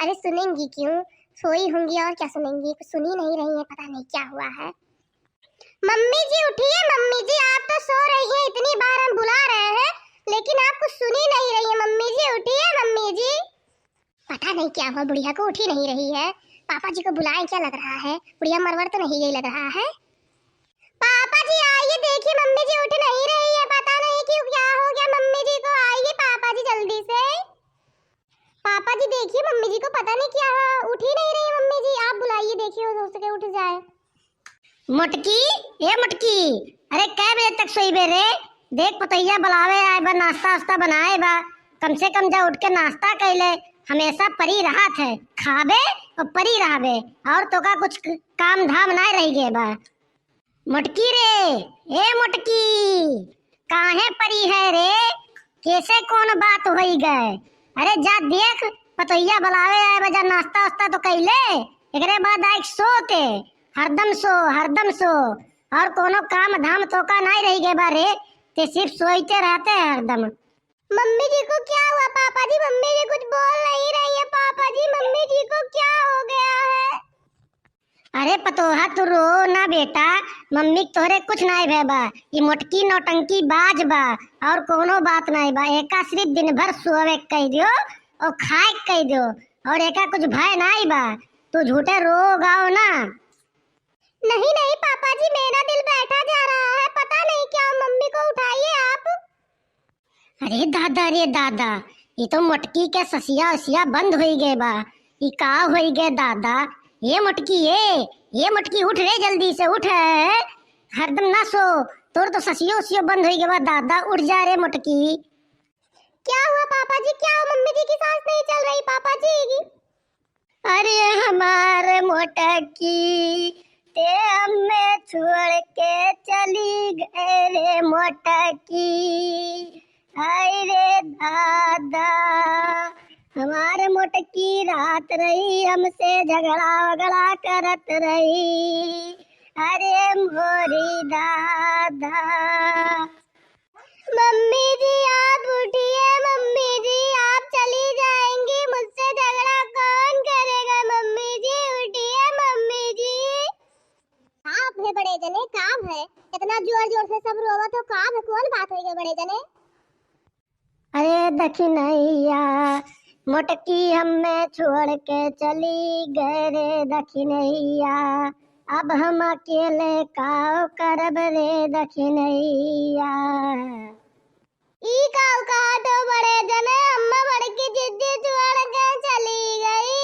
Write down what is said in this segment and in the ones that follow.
अरे सुनेंगी क्यों, सोई होंगी और क्या सुनेंगी, कुछ सुनी नहीं रही है, पता नहीं क्या हुआ है। मम्मी जी उठिए, मम्मी जी आप तो सो रही हैं, इतनी बार हम बुला रहे हैं लेकिन आप कुछ सुनी नहीं रही है। मम्मी जी उठिए, मम्मी जी। पता नहीं क्या हुआ, बुढ़िया को उठी नहीं रही है। पापा जी को बुलाएं क्या, लग रहा है बुढ़िया मरवर तो नहीं गई लग रहा है। पापा जी आइए, देखिए मम्मी जी उठ नहीं रही है, पता नहीं क्यों, क्या हो गया मम्मी जी को, आइए पापा जी जल्दी से। पापा जी देखिए मम्मी जी को पता नहीं क्या है, उठ ही नहीं रही है मम्मी जी, आप बुलाइए, देखिए हो सके उठ जाए। मोटकी, ये मोटकी, अरे कै बजे तक सोई बे रे? देख पतैया बुलावे आए बा, नाश्ता वास्ता बनाए बा, कम से कम जा उठ के नाश्ता कैले। हमेशा परी राहत है, खाबे और परी रहबे, और तो का कुछ काम धाम ना रही गे बा। मोटकी रे, ए मोटकी, काहे परी है रे? कैसे कौन बात होई गए? अरे जा देख, पतैया बुलावे आए बा, जा नाश्ता वास्ता तो कैले, एकरे बाद आइक सोते, हरदम सो हरदम सो, और कोनो काम धाम तो का नहीं रही गे बारे, ते सिर्फ सोते रहते हैं हरदम। मम्मी जी को क्या हुआ पापा जी, मम्मी जी कुछ बोल नहीं रही है पापा जी, मम्मी जी को क्या हो गया है? अरे पतोहा तू रो ना बेटा, मम्मी तोहरे कुछ नहीं भे बा, ये मोटकी नौटंकी बाज बा, और कोनो बात नहीं बा। एका सिर्फ दिन भर सोवे कह दियो और खाए कह दियो, और एका कुछ भय नहीं बा, तू झूठे रो गाओ ना। नहीं नहीं पापा जी, मेरा दिल बैठा जा रहा है, पता नहीं क्या, मम्मी को उठाइए आप। अरे दादा रे दादा, ये तो मोटकी के ससिया उसिया बंद हो गए बा, ये का हो गए दादा? ये मोटकी, ये मोटकी उठ रे, जल्दी से उठ, हरदम ना सो, तोर तो ससियो उसियो बंद हो गए बा दादा, उठ जा रे मोटकी। क्या हुआ पापा जी, क्या हुआ, मम्मी जी की सांस नहीं चल रही पापा जी? अरे हमारे मोटकी ते हमें छोड़ के चली गए रे मोटकी, हाय रे दादा, हमारे मोटकी रात रही हमसे झगड़ा वगड़ा करत रही, अरे मोरी दादा। मम्मी जी आप उठिए, मम्मी जी आप चली जाएंगी, मुझसे झगड़ा कौन करेगा, मम्मी जी उठिए मम्मी जी। काब है बड़े जने, काब है, इतना जोर जोर से सब रोवा तो काब है, कौन बात होई बड़े जने? अरे दखिनैया मोटकी हमें छोड़ के चली गए रे दखिनैया, अब हम अकेले काओ करब रे दखिनैया। ई काव कहा तो बड़े जने, अम्मा बड़की जिद्दी छोड़ के चली गई,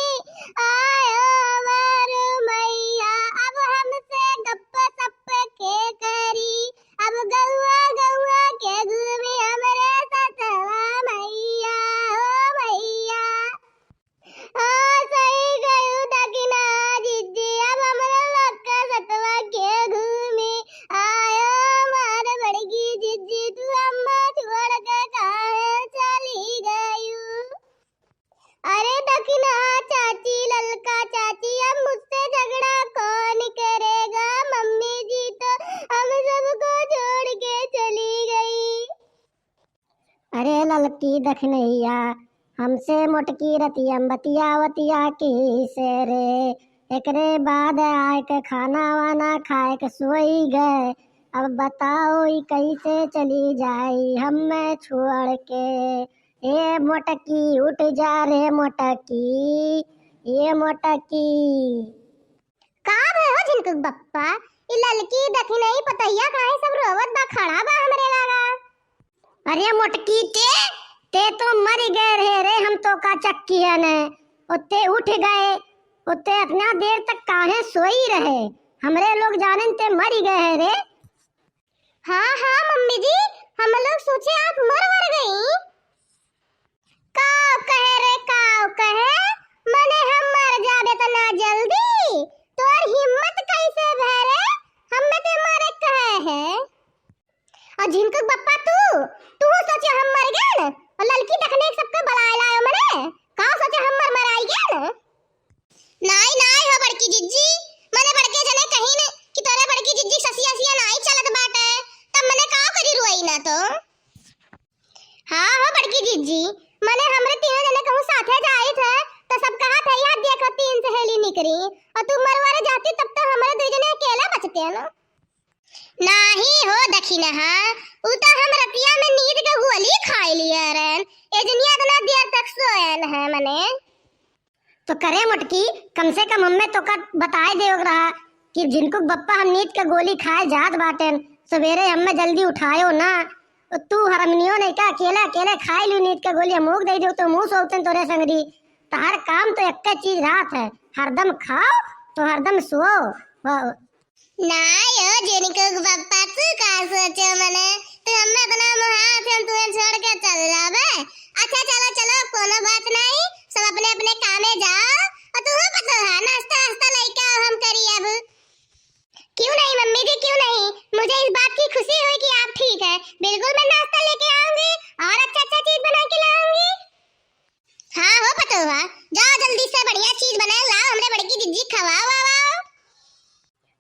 आयो हमारू मैया, अब हमसे गप्पे सप्पे के करी, अब गौआ गौआ के घूमी हमरे सतवा मैया, ओ मैया, सही गयू दकिना जिद्दी, अब हमरे लोग का सतवा के घूमी, आयो हमारे बड़की जिद्दी, तू अम्मा छोड़ के काहे चली गयू? अरे दकिना चाची, ललका चाची, अब मुझसे झगड़ा कौन करेगा, मम्मी जी तो हम सबको छोड़ के चली गई। अरे ललकी दखिनैया, हमसे मोटकी रतियम बतिया की से रे, एकरे बाद आए के खाना वाना खाए के सोई गए, अब बताओ ई कैसे चली जाई हमें छोड़ के। ए मोटकी उठ जा रे मोटकी, ये मोटकी। काब है हो झिनकुक बप्पा, ई ललकी दखिनई पतैया काहे सब रोवत बा, खड़ा बा हमरे लागा? अरे मोटकी ते तो मर गए रहे रे, हम तो का चक्की है ने, उते उठ गए, उते अपना देर तक काहे सोई रहे, हमरे लोग जाने ते मर गए रे। हाँ हाँ मम्मी जी, हम लोग सोचे आप मर गई। काव कहे रे, काव कहे, मने हम मर जाबे तो ना जल्दी, तोर हिम्मत कैसे भरे, हमें ते मारे कहे है? और झिनकुक बप्पा तू सोचे हम मर गए, और ललकी देखने सबके बलाए लायो मने, का सोचे हम मर आई गए? नाई नाई हो बड़की जिज्जी, मने बड़के जने कहीं ने कि तोरे बड़की जिज्जी ससिया सिया नाई चलत बाटे, तब मने का करी रुई ना तो। हाँ हो बड़की जिज्जी, मने हमरे तीनों जने कहूं साथे जाई थे, तो सब कहा थे रही, और तुम मरवाने जाती तब तो हमारे दो जने अकेला बचते हैं ना। नाही हो दखिना उ तो हम रतिया में नींद के गोली खाई लिए रन, एजनिया इतना देर तक सोयल है मने। तो करे मुटकी, कम से कम हमें तो कर बताए दे रहा कि जिनको बप्पा हम नींद के गोली खाए जात बाटन, सवेरे हमें जल्दी उठायो ना। तो तू हरमनियो नहीं का अकेले अकेले खाई ली नींद के गोली, मुंह दे दो तो मुंह सोतन तोरे संगरी। तो हर काम तो एक चीज रात है, हरदम खाओ तो हरदम सो। नायो जिनको बप्पा तू का सोचो मने, तो हमें इतना मुहात हम तुम्हें छोड़ के चल जावे। अच्छा चलो चलो कोनो बात नहीं, सब अपने अपने कामे जाओ, और तुम्हें पता है नाश्ता वास्ता लेके आओ हम करी अब। क्यों नहीं मम्मी जी क्यों नहीं, मुझे इस बात की खुशी हुई कि आप ठीक है। बिल्कुल मैं नाश्ता लेके आऊंगी और अच्छा चीज बना के लाऊंगी। हाँ हो पता हुआ, जाओ जल्दी से बढ़िया चीज बना लाओ, हमरे बड़की जिज्जी खवाओ आओ।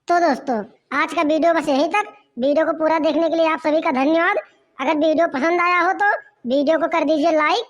तो दोस्तों आज का वीडियो बस यहीं तक। वीडियो को पूरा देखने के लिए आप सभी का धन्यवाद। अगर वीडियो पसंद आया हो तो वीडियो को कर दीजिए लाइक,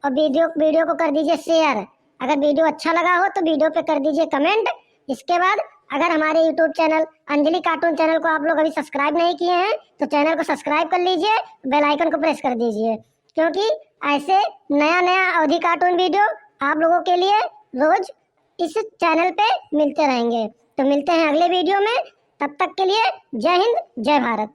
और वीडियो को कर दीजिए शेयर। अगर वीडियो अच्छा लगा हो तो वीडियो पे कर दीजिए कमेंट। इसके बाद अगर हमारे YouTube channel Anjali cartoon channel को आप लोग अभी सब्सक्राइब नहीं किए हैं तो चैनल को सब्सक्राइब कर लीजिए, बेल आइकन को प्रेस कर दीजिए, क्योंकि ऐसे नया नया अवधि कार्टून वीडियो आप लोगों के लिए रोज इस चैनल पे मिलते रहेंगे। तो मिलते हैं अगले वीडियो में, तब तक के लिए जय हिंद जय भारत।